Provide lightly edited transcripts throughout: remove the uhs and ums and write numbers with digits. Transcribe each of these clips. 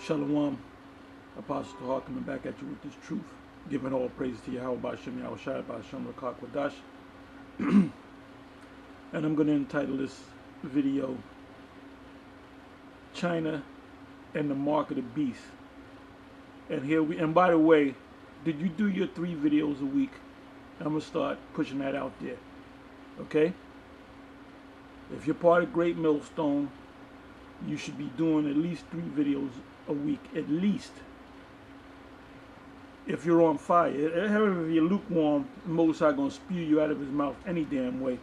Shalom, Apostle Tahar coming back at you with this truth, giving all praise to Yahweh Shem Yahushai B'Hashem Rakak Wadash. And I'm going to entitle this video, China and the Mark of the Beast. And by the way, did you do your 3 videos a week? I'm going to start pushing that out there. Okay? If you're part of Great Millstone, you should be doing at least 3 videos a week, at least. If you're on fire. However, if you're lukewarm, Most High gonna spew you out of his mouth any damn way.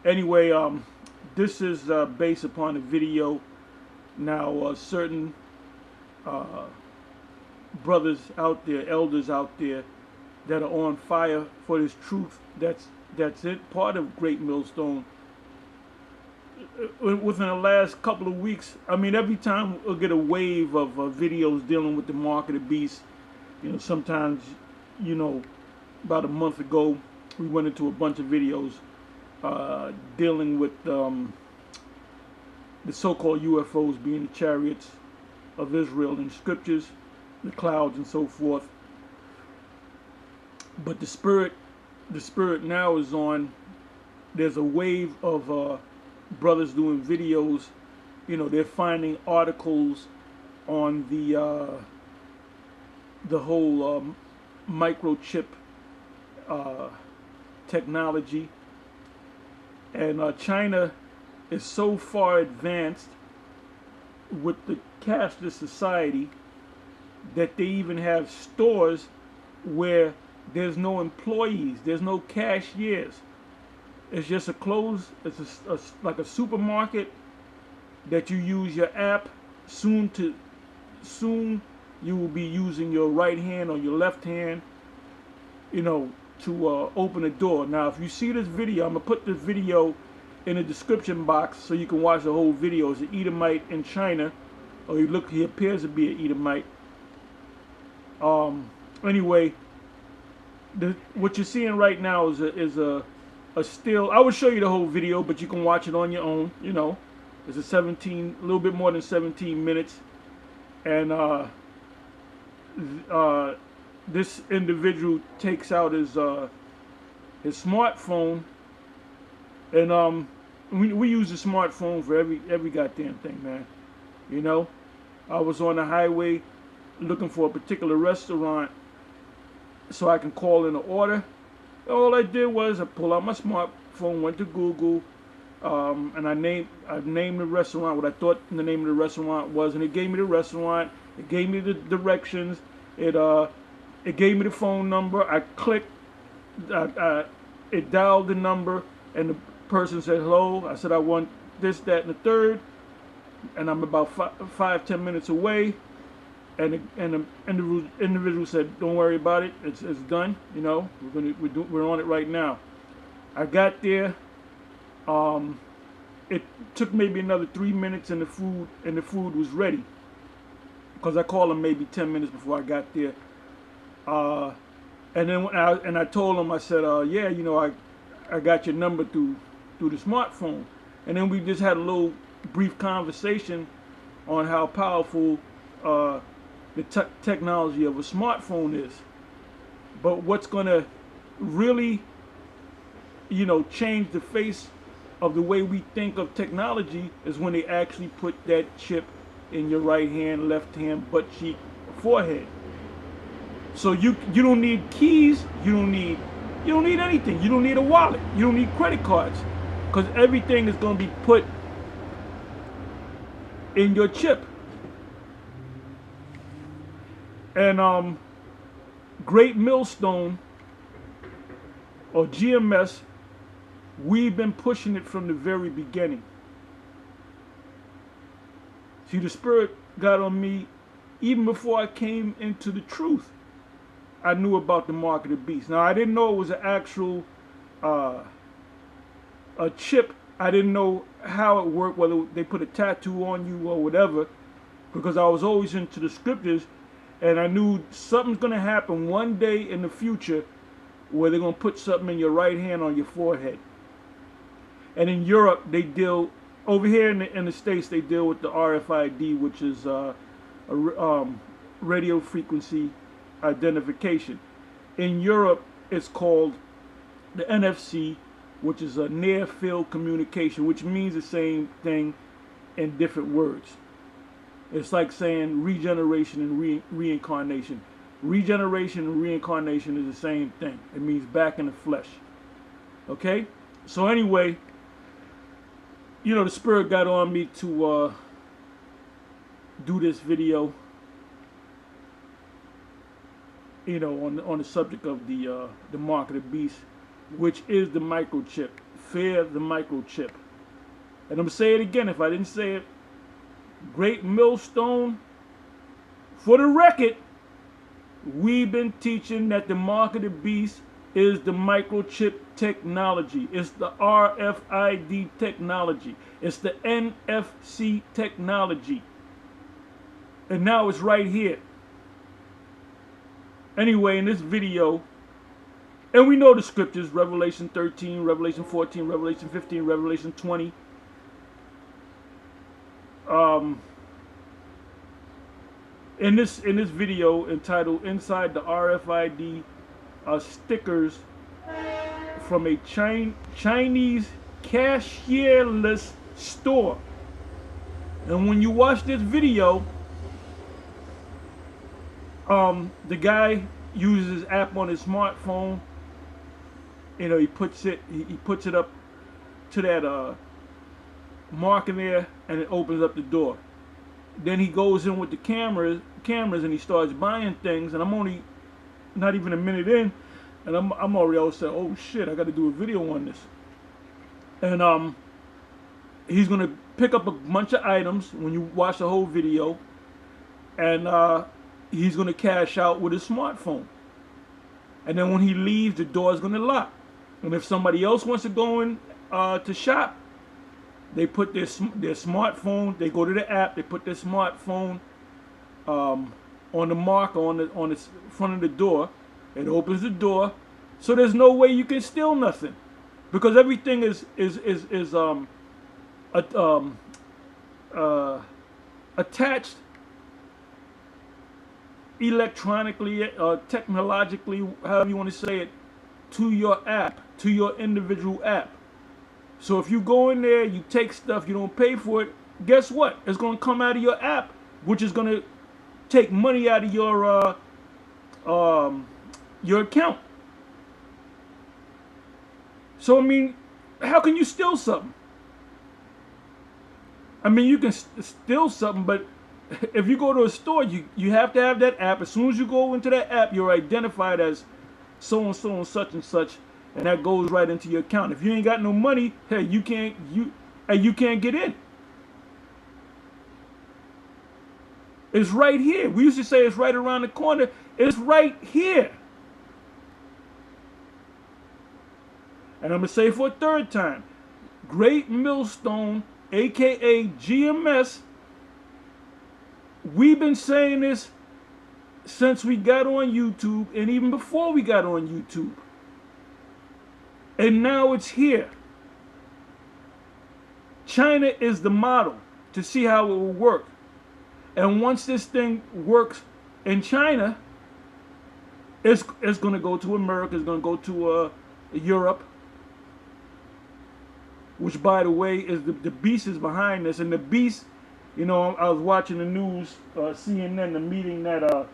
Anyway, this is based upon a video. Now, certain brothers out there, elders out there, that are on fire for this truth. That's it. Part of Great Millstone. Within the last couple of weeks, I mean, every time we'll get a wave of videos dealing with the Mark of the Beast. You know, sometimes, you know, about a month ago, we went into a bunch of videos dealing with the so-called UFOs being the chariots of Israel in scriptures, the clouds and so forth. But the spirit now is on. There's a wave of brothers doing videos. You know, they're finding articles on the whole microchip technology, and China is so far advanced with the cashless society that they even have stores where there's no employees, there's no cashiers. It's just a like a supermarket that you use your app. Soon you will be using your right hand or your left hand, you know, to open a door. Now, if you see this video, I'm gonna put this video in the description box so you can watch the whole video. It's an Edomite in China, or he appears to be an Edomite. Anyway, what you're seeing right now is a still. I will show you the whole video, but you can watch it on your own. You know, it's a little bit more than 17 minutes, and this individual takes out his smartphone, and we use the smartphone for every goddamn thing, man. You know, I was on the highway looking for a particular restaurant so I can call in an order. All I did was I pulled out my smartphone, went to Google, and I named the restaurant what I thought the name of the restaurant was, and it gave me the restaurant. It gave me the directions. It gave me the phone number. I clicked. It dialed the number, and the person said hello. I said I want this, that, and the third, and I'm about 5-10 minutes away. And the individual said, "Don't worry about it. It's done. You know, we're on it right now." I got there. It took maybe another 3 minutes, and the food was ready. Because I called him maybe 10 minutes before I got there. And then I told him, I said, "Yeah, you know, I got your number through the smartphone." And then we just had a little brief conversation on how powerful the technology of a smartphone is. But what's going to really, you know, change the face of the way we think of technology is when they actually put that chip in your right hand, left hand, butt cheek, forehead. So you don't need keys, you don't need anything. You don't need a wallet, you don't need credit cards, because everything is going to be put in your chip. And Great Millstone, or GMS, we've been pushing it from the very beginning. See, the spirit got on me even before I came into the truth. I knew about the Mark of the Beast. Now, I didn't know it was an actual a chip. I didn't know how it worked, whether they put a tattoo on you or whatever, because I was always into the scriptures. And I knew something's going to happen one day in the future where they're going to put something in your right hand on your forehead. And in Europe, they deal, over here in the States, they deal with the RFID, which is radio frequency identification. In Europe, it's called the NFC, which is a near field communication, which means the same thing in different words. It's like saying regeneration and reincarnation. Regeneration and reincarnation is the same thing. It means back in the flesh. Okay? So anyway, you know, the spirit got on me to do this video, you know, on the subject of the mark of the beast, which is the microchip. Fear the microchip. And I'm gonna say it again if I didn't say it. Great Millstone, for the record, we've been teaching that the mark of the beast is the microchip technology. It's the RFID technology. It's the NFC technology. And now it's right here. Anyway, in this video, and we know the scriptures, Revelation 13, Revelation 14, Revelation 15, Revelation 20. In this video entitled "Inside the RFID Stickers from a Chinese Cashierless Store," and when you watch this video, the guy uses his app on his smartphone. You know, he puts it up to that mark in there, and it opens up the door. Then he goes in with the cameras and he starts buying things, and I'm only not even a minute in, and I'm already all saying, oh shit, I got to do a video on this. And he's gonna pick up a bunch of items when you watch the whole video, and he's gonna cash out with his smartphone. And then when he leaves, the door is gonna lock. And if somebody else wants to go in to shop, they put their smartphone, they go to the app, they put their smartphone on the marker on the front of the door. It opens the door, so there's no way you can steal nothing, because everything is attached electronically, technologically, however you want to say it, to your app, to your individual app. So if you go in there, you take stuff, you don't pay for it, guess what? It's going to come out of your app, which is going to take money out of your account. So, I mean, how can you steal something? I mean, you can steal something, but if you go to a store, you have to have that app. As soon as you go into that app, you're identified as so-and-so and such, and that goes right into your account. If you ain't got no money, hey, you can't get in. It's right here. We used to say it's right around the corner. It's right here. And I'm going to say for a third time, Great Millstone, aka GMS, we've been saying this since we got on YouTube, and even before we got on YouTube. And now it's here. China is the model to see how it will work. And once this thing works in China, it's going to go to America, it's going to go to Europe, which, by the way, is the beast is behind this. And the beast, you know, I was watching the news, CNN, the meeting that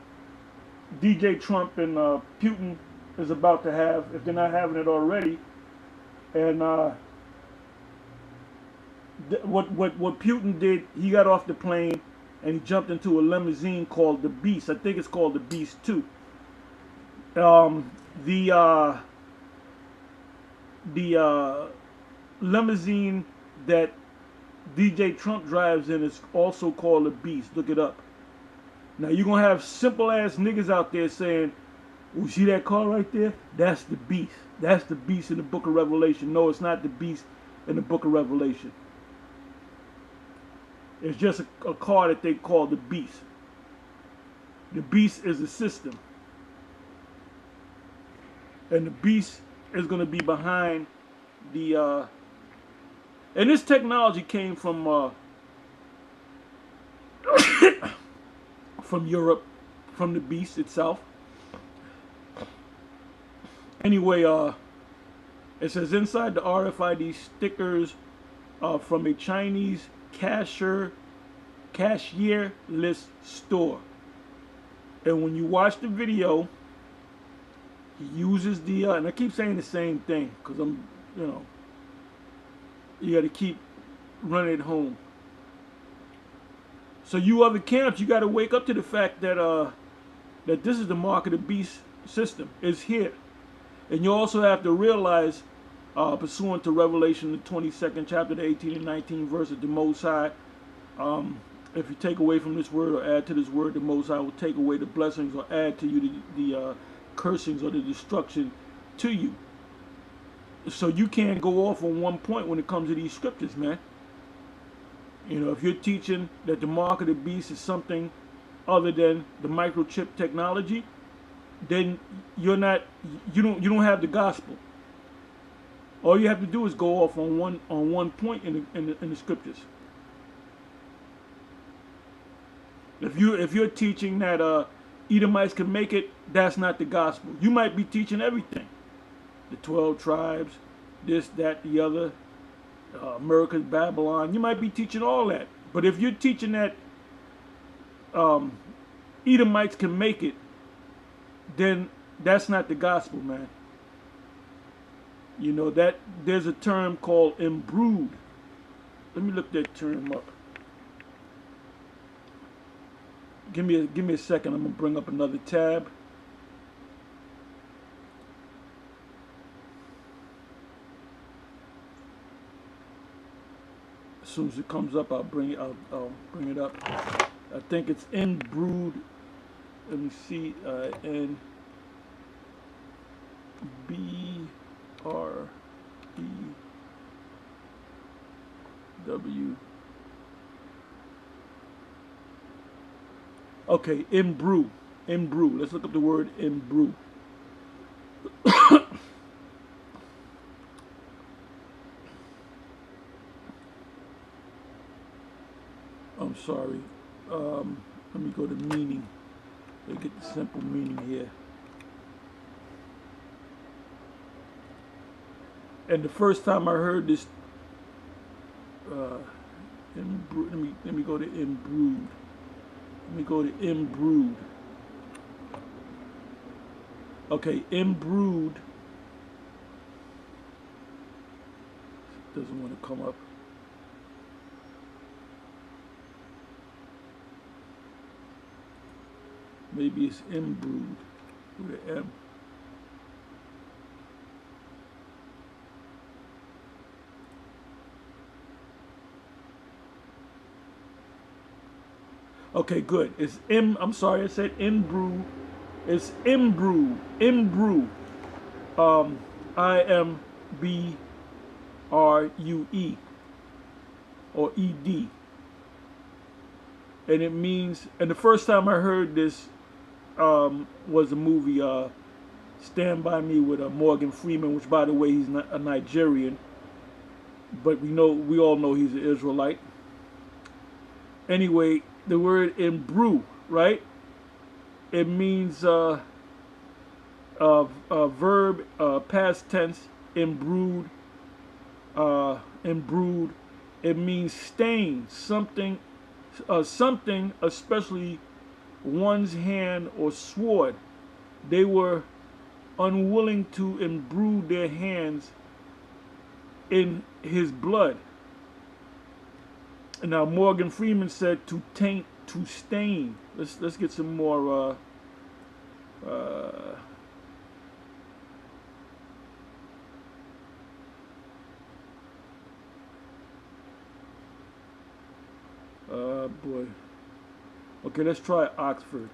DJ Trump and Putin is about to have, if they're not having it already. And what Putin did, he got off the plane and he jumped into a limousine called the Beast. I think it's called the Beast 2. The limousine that DJ Trump drives in is also called the Beast. Look it up. Now you're gonna have simple ass niggas out there saying, "Oh, see that car right there? That's the Beast. That's the Beast in the Book of Revelation." No, it's not the Beast in the Book of Revelation. It's just a car that they call the Beast. The Beast is a system, and the Beast is gonna be behind the. And this technology came from from Europe, from the beast itself. Anyway, it says inside the RFID stickers from a Chinese cashierless store. And when you watch the video, he uses the, and I keep saying the same thing because you got to keep running it home. So you other camps, you got to wake up to the fact that that this is the mark of the beast system. It's here. And you also have to realize, pursuant to Revelation, the 22nd chapter, the 18 and 19 verse, that the Most High, if you take away from this word or add to this word, the Most High will take away the blessings or add to you the cursings or the destruction to you. So you can't go off on one point when it comes to these scriptures, man. You know, if you're teaching that the mark of the beast is something other than the microchip technology, then you don't have the gospel. All you have to do is go off on one point in the scriptures. If you're teaching that Edomites can make it, that's not the gospel. You might be teaching everything, the 12 tribes, this, that, the other, America's Babylon. You might be teaching all that. But if you're teaching that Edomites can make it, then that's not the gospel, man. You know that there's a term called imbrued. Let me look that term up. Give me a second. I'm gonna bring up another tab. As soon as it comes up, I'll bring it up. I think it's imbrued. Let me see. N B R E W. Okay, imbrew. Imbrew. Let's look up the word imbrew. I'm sorry. Let me go to meaning. Let me get the simple meaning here. And the first time I heard this, let me go to imbrued. Let me go to imbrued. Okay, imbrued doesn't want to come up. Maybe it's imbrued with an M. Okay, good. It's I'm sorry, I said imbrew. It's imbrew. Imbrew. IMBRUE or ED. And it means, and the first time I heard this was a movie, Stand By Me, with Morgan Freeman, which, by the way, he's not a Nigerian, but we all know he's an Israelite. Anyway, the word imbrew, right? It means verb, past tense, imbrued, imbrued. It means stain, something, especially one's hand or sword. They were unwilling to imbrue their hands in his blood. And now Morgan Freeman said to taint, to stain. Let's get some more boy. Okay, let's try Oxford.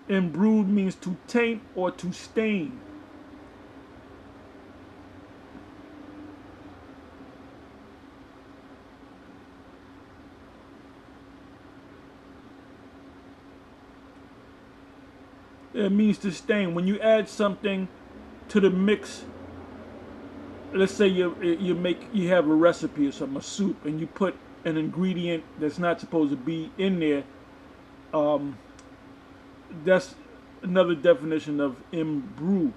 Imbrued means to taint or to stain. It means to stain. When you add something to the mix, let's say you have a recipe or something, a soup, and you put an ingredient that's not supposed to be in there. Um, that's another definition of imbrued.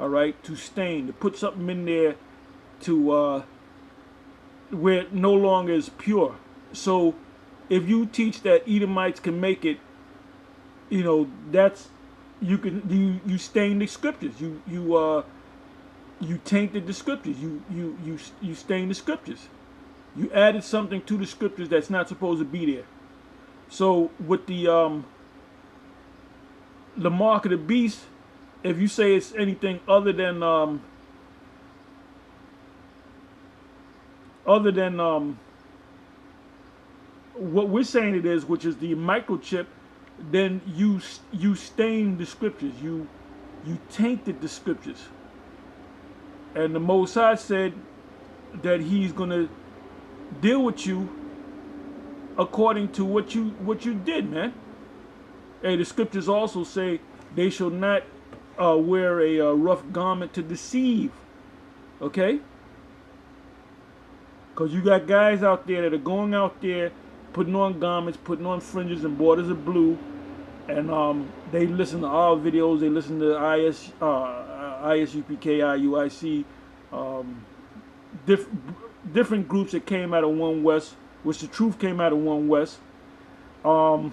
All right, to stain, to put something in there to where it no longer is pure. So, if you teach that Edomites can make it, that's you stain the scriptures. You tainted the scriptures. You stained the scriptures. You added something to the scriptures that's not supposed to be there. So with the mark of the beast, if you say it's anything other than what we're saying it is, which is the microchip, then you stained the scriptures. You tainted the scriptures. And the Most High said that He's gonna deal with you according to what you did, man. And the scriptures also say they shall not wear a rough garment to deceive. Okay? Because you got guys out there that are going out there putting on garments, putting on fringes and borders of blue, and they listen to our videos. They listen to ISUPK, IUIC, different groups that came out of One West, which the truth came out of One West. And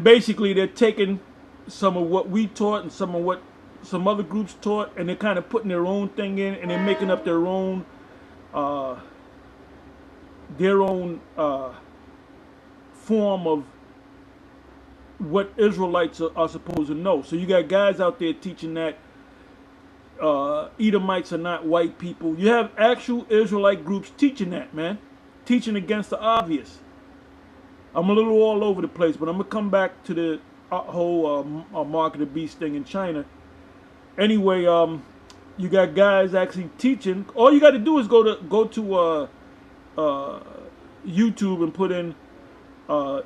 basically they're taking some of what we taught and some of what some other groups taught, and they're kind of putting their own thing in, and they're making up their own form of what Israelites are supposed to know. So you got guys out there teaching that Edomites are not white people. You have actual Israelite groups teaching that, man. Teaching against the obvious. I'm a little all over the place, but I'm going to come back to the whole mark of the beast thing in China. Anyway, you got guys actually teaching. All you got to do is go to YouTube and put in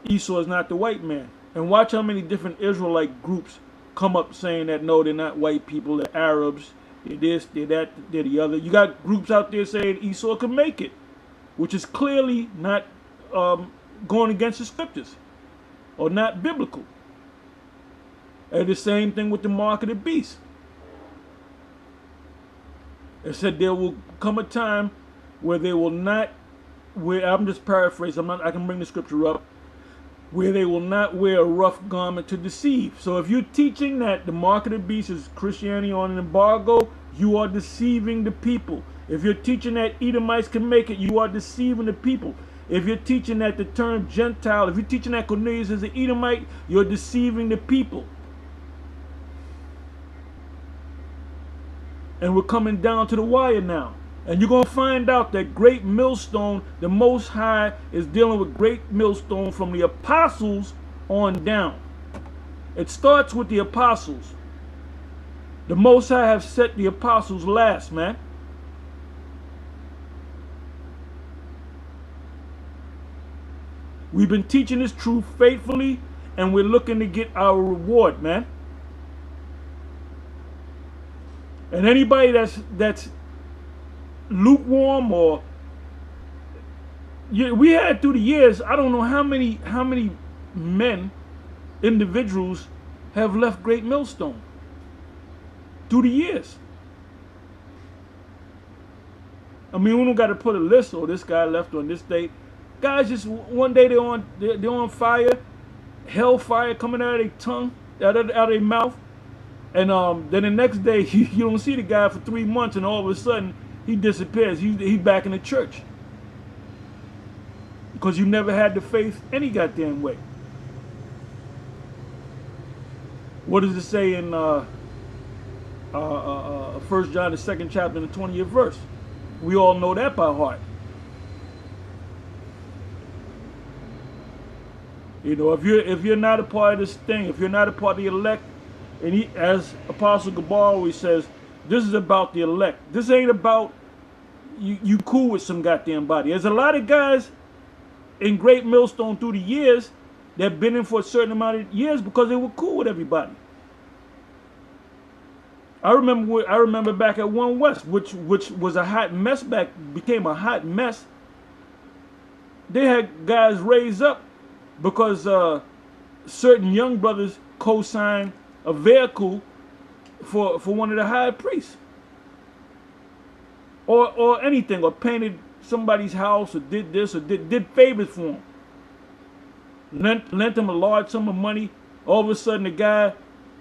Esau is not the white man, and watch how many different Israelite groups come up saying that no, they're not white people, they're Arabs, they're this, they're that, they're the other. You got groups out there saying Esau can make it, which is clearly not going against the scriptures or not biblical. And the same thing with the mark of the beast. It said there will come a time where they will not wear, I'm just paraphrasing, I can bring the scripture up, where they will not wear a rough garment to deceive. So if you're teaching that the mark of the beast is Christianity on an embargo, you are deceiving the people. If you're teaching that Edomites can make it, you are deceiving the people. If you're teaching that the term Gentile, if you're teaching that Cornelius is an Edomite, you're deceiving the people. And we're coming down to the wire now. And you're going to find out that great millstone, the Most High is dealing with great millstone from the apostles on down. It starts with the apostles. The Most High have set the apostles last, man. We've been teaching this truth faithfully, and we're looking to get our reward, man. And anybody that's lukewarm, or we had through the years, I don't know how many men, individuals have left Great Millstone through the years. I mean, we don't got to put a list, or this guy left on this date. Guys, just one day they're on fire, hellfire coming out of their tongue, out of their mouth, and then the next day you don't see the guy for 3 months, and all of a sudden he disappears. He's back in the church because you never had the faith any goddamn way. What does it say in 1 John the 2nd chapter and the 20th verse? We all know that by heart. You know, if you're not a part of this thing, if you're not a part of the elect, and as Apostle Gabar always says, this is about the elect. This ain't about you cool with some goddamn body. There's a lot of guys in Great Millstone through the years that been in for a certain amount of years because they were cool with everybody. I remember back at One West, which was a hot mess became a hot mess. They had guys raised up because certain young brothers co-signed a vehicle for one of the high priests, or anything, or painted somebody's house, or did this, or did favors for him. Lent him a large sum of money. All of a sudden, the guy,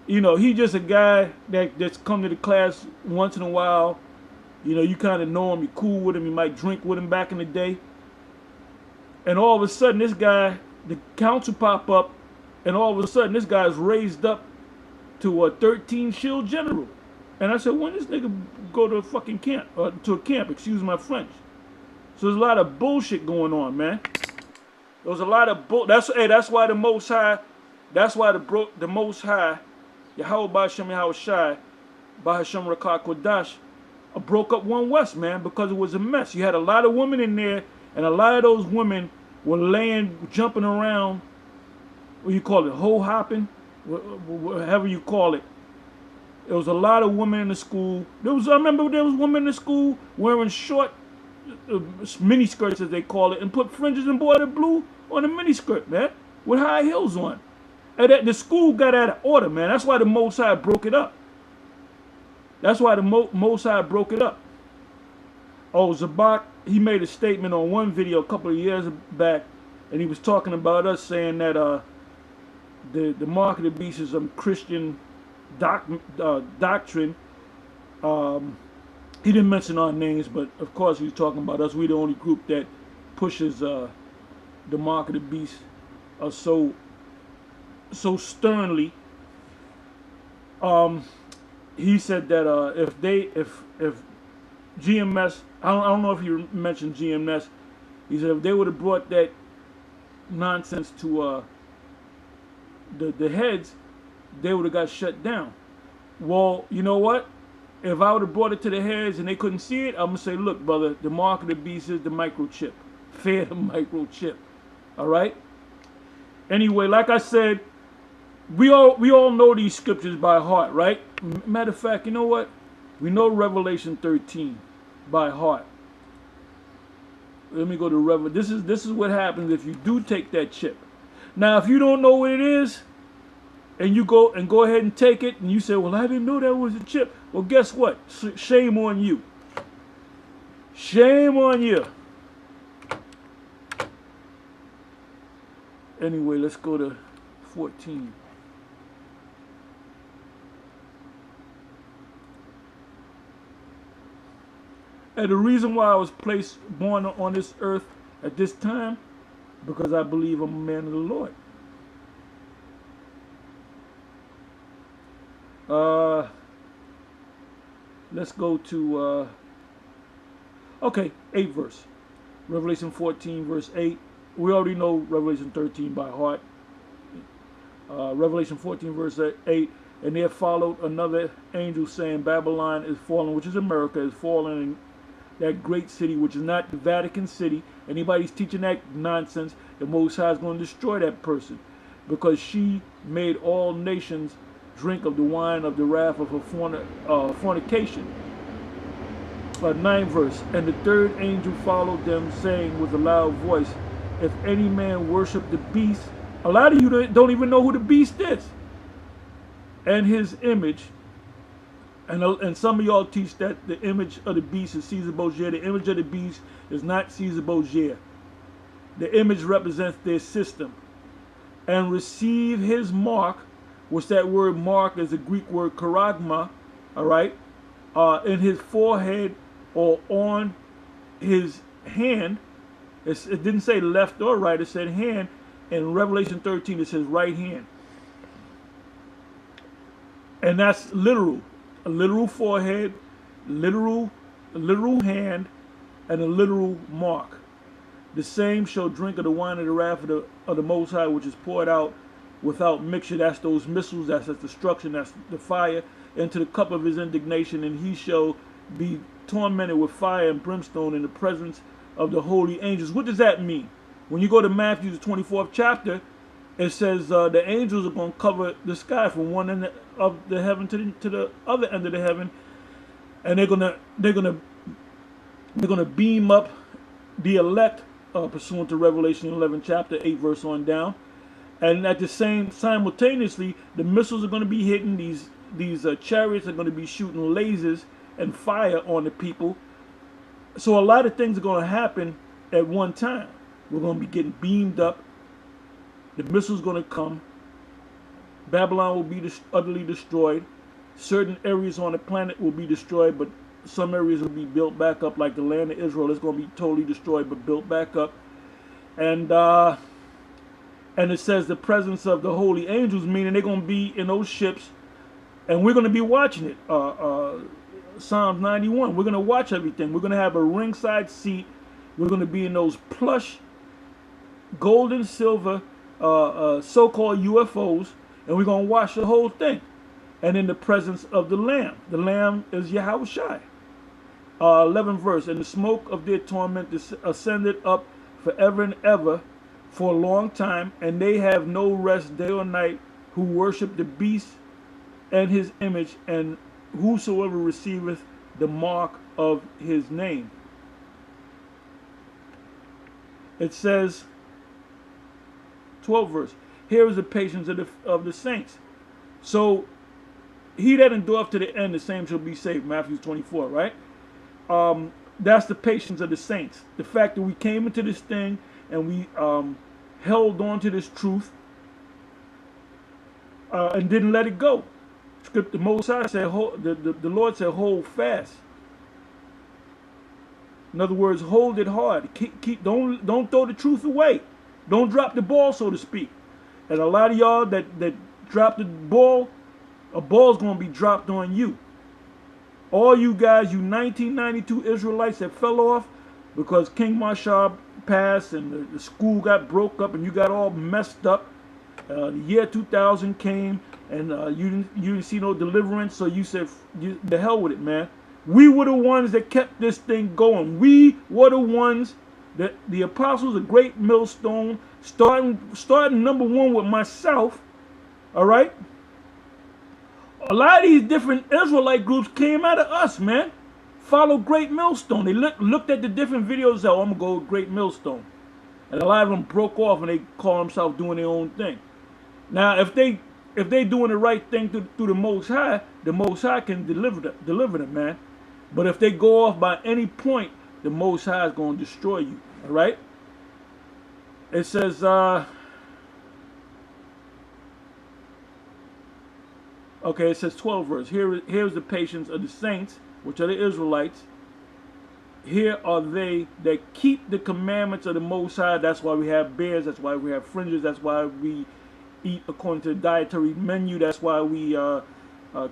he just a guy that's come to the class once in a while. You kind of know him, you're cool with him, you might drink with him back in the day. And all of a sudden, this guy, the council pop up, and all of a sudden, this guy's raised up to a 13 shield general. And I said, when this nigga go to a fucking camp, to a camp, excuse my French. So there's a lot of bullshit going on, man. There was a lot of that's why the Most High, the Most High, Yahweh Ba'Shem Yahweh Shai, Ba'Hashem Rakah Kodash, broke up One West, man, because it was a mess. You had a lot of women in there, and a lot of those women were jumping around, what you call it, hoe hopping, whatever you call it. There was a lot of women in the school. I remember there was women in the school wearing short mini skirts, as they call it, and put fringes and bordered blue on the mini skirt, man, with high heels on. And the school got out of order, man. That's why the Most High broke it up. That's why the Most High broke it up. Oh, Zabak, he made a statement on one video a couple of years back, and he was talking about us, saying that the mark of the beast is some Christian doctrine. He didn't mention our names, but of course he was talking about us. We're the only group that pushes the mark of the beast so sternly. He said that if GMS, I don't know if he mentioned GMS, he said if they would have brought that nonsense to the heads, they would have got shut down. Well, you know what? If I would have brought it to the heads and they couldn't see it, I'm going to say, look, brother, the mark of the beast is the microchip. Fear the microchip. All right? Anyway, like I said, we all know these scriptures by heart, right? Matter of fact, you know what? We know Revelation 13 by heart. Let me go to Revelation. This is what happens if you do take that chip. Now, if you don't know what it is, and you go ahead and take it, and you say, well, I didn't know that was a chip. Well, guess what? Shame on you. Shame on you. Anyway, let's go to 14. And the reason why I was born on this earth at this time, because I believe I'm a man of the Lord. Let's go to 8 verse. Revelation 14 verse 8. We already know Revelation 13 by heart. Revelation 14 verse 8. And there followed another angel saying, Babylon is fallen, which is America, is fallen, that great city, which is not the Vatican City. Anybody's teaching that nonsense, the Most High is going to destroy that person, because she made all nations drink of the wine of the wrath of her fornication. 9th verse. And the third angel followed them, saying with a loud voice, if any man worship the beast, a lot of you don't even know who the beast is, and his image, and some of y'all teach that the image of the beast is Caesar Borgia. The image of the beast is not Caesar Borgia. The image represents their system. And receive his mark, which that word mark is the Greek word charagma, all right, in his forehead or on his hand. It didn't say left or right, it said hand. In Revelation 13, it says right hand. And that's literal. A literal forehead, a literal hand, and a literal mark. The same shall drink of the wine of the wrath of the Most High, which is poured out without mixture. That's those missiles, that's destruction, that's the fire, into the cup of his indignation, and he shall be tormented with fire and brimstone in the presence of the holy angels. What does that mean? When you go to Matthew, the 24th chapter, it says the angels are going to cover the sky from one end of the heaven to the other end of the heaven, and they're gonna beam up the elect, pursuant to Revelation 11 chapter 8 verse on down, and at the simultaneously the missiles are going to be hitting these chariots are going to be shooting lasers and fire on the people. So a lot of things are going to happen at one time. We're going to be getting beamed up. The missiles going to come. Babylon will be utterly destroyed. Certain areas on the planet will be destroyed, but some areas will be built back up, like the land of Israel is going to be totally destroyed but built back up. And it says the presence of the holy angels, meaning they're going to be in those ships, and we're going to be watching it. Psalms 91, we're going to watch everything. We're going to have a ringside seat. We're going to be in those plush gold and silver so-called UFOs, and we're going to watch the whole thing. And in the presence of the Lamb. The Lamb is Yahushua. 11th verse, and the smoke of their torment ascended up forever and ever for a long time, and they have no rest day or night who worship the beast and his image, and whosoever receiveth the mark of his name. It says, 12th verse, here is the patience of the saints. So he that endureth to the end, the same shall be saved. Matthew 24, right? That's the patience of the saints. The fact that we came into this thing and we held on to this truth and didn't let it go. The Most High said, the Lord said, hold fast. In other words, hold it hard. Don't throw the truth away. Don't drop the ball, so to speak. And a lot of y'all that drop the ball, a ball's going to be dropped on you. All you guys, you 1992 Israelites that fell off because King Marshall passed and the school got broke up and you got all messed up. The year 2000 came and you didn't see no deliverance, so you said, the hell with it, man. We were the ones that kept this thing going. We were the ones that the apostles, a great millstone, starting number one with myself, all right? A lot of these different Israelite groups came out of us, man. Follow Great Millstone. They looked at the different videos. Oh, I'm going to go with Great Millstone. And a lot of them broke off and they call themselves doing their own thing. Now, if they doing the right thing through the Most High can deliver them, man. But if they go off by any point, the Most High is going to destroy you, all right? It says, okay, it says 12th verse. Here's the patience of the saints, which are the Israelites. Here are they that keep the commandments of the Most High. That's why we have bears. That's why we have fringes. That's why we eat according to the dietary menu. That's why we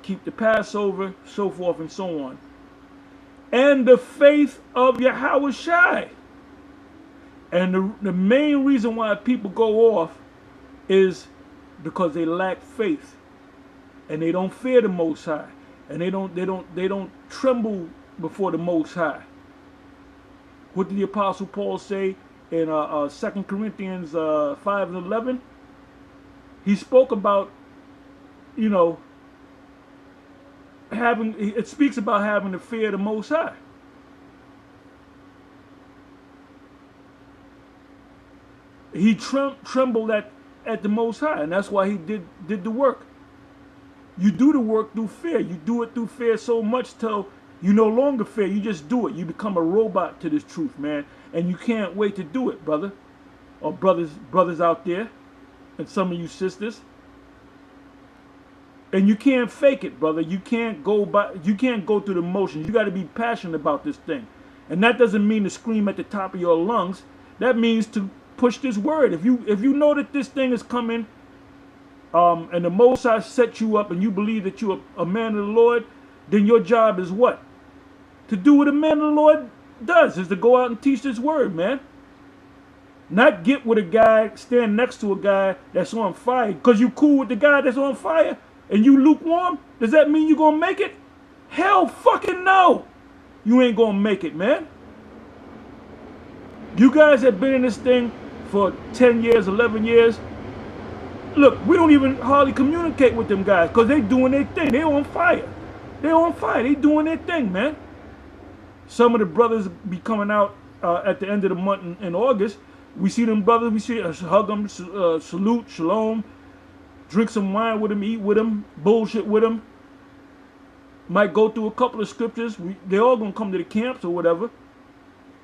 keep the Passover, so forth and so on. And the faith of Yahushua. And the main reason why people go off is because they lack faith. And they don't fear the Most High, and they don't tremble before the Most High. What did the Apostle Paul say in 2 Corinthians 5 and 11? He spoke about, you know, it speaks about having the fear of the Most High. He trembled at the Most High, and that's why he did the work. You do the work through fear. You do it through fear so much till you no longer fear. You just do it. You become a robot to this truth, man. And you can't wait to do it, brother. Or brothers out there. And some of you sisters. And you can't fake it, brother. You can't go through the motions. You got to be passionate about this thing. And that doesn't mean to scream at the top of your lungs. That means to push this word. If you know that this thing is coming, and the Most High set you up and you believe that you're a man of the Lord, then your job is what? To do what a man of the Lord does, is to go out and teach this word, man. Not get with a guy, stand next to a guy that's on fire. Because you cool with the guy that's on fire and you lukewarm, does that mean you're going to make it? Hell fucking no. You ain't going to make it, man. You guys have been in this thing for 10 years, 11 years. Look, we don't even hardly communicate with them guys because they doing their thing. They on fire. They on fire. They doing their thing, man. Some of the brothers be coming out at the end of the month in August. We see them brothers. We see hug them, salute, shalom, drink some wine with them, eat with them, bullshit with them. Might go through a couple of scriptures. They all gonna come to the camps or whatever.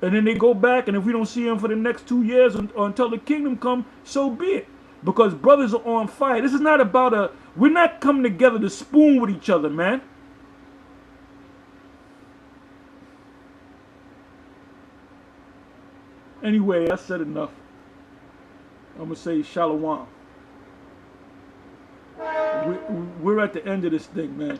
And then they go back, and if we don't see them for the next 2 years or until the kingdom come, so be it. Because brothers are on fire. This is not about we're not coming together to spoon with each other, man. Anyway, I said enough. I'm going to say shalom. We're at the end of this thing, man.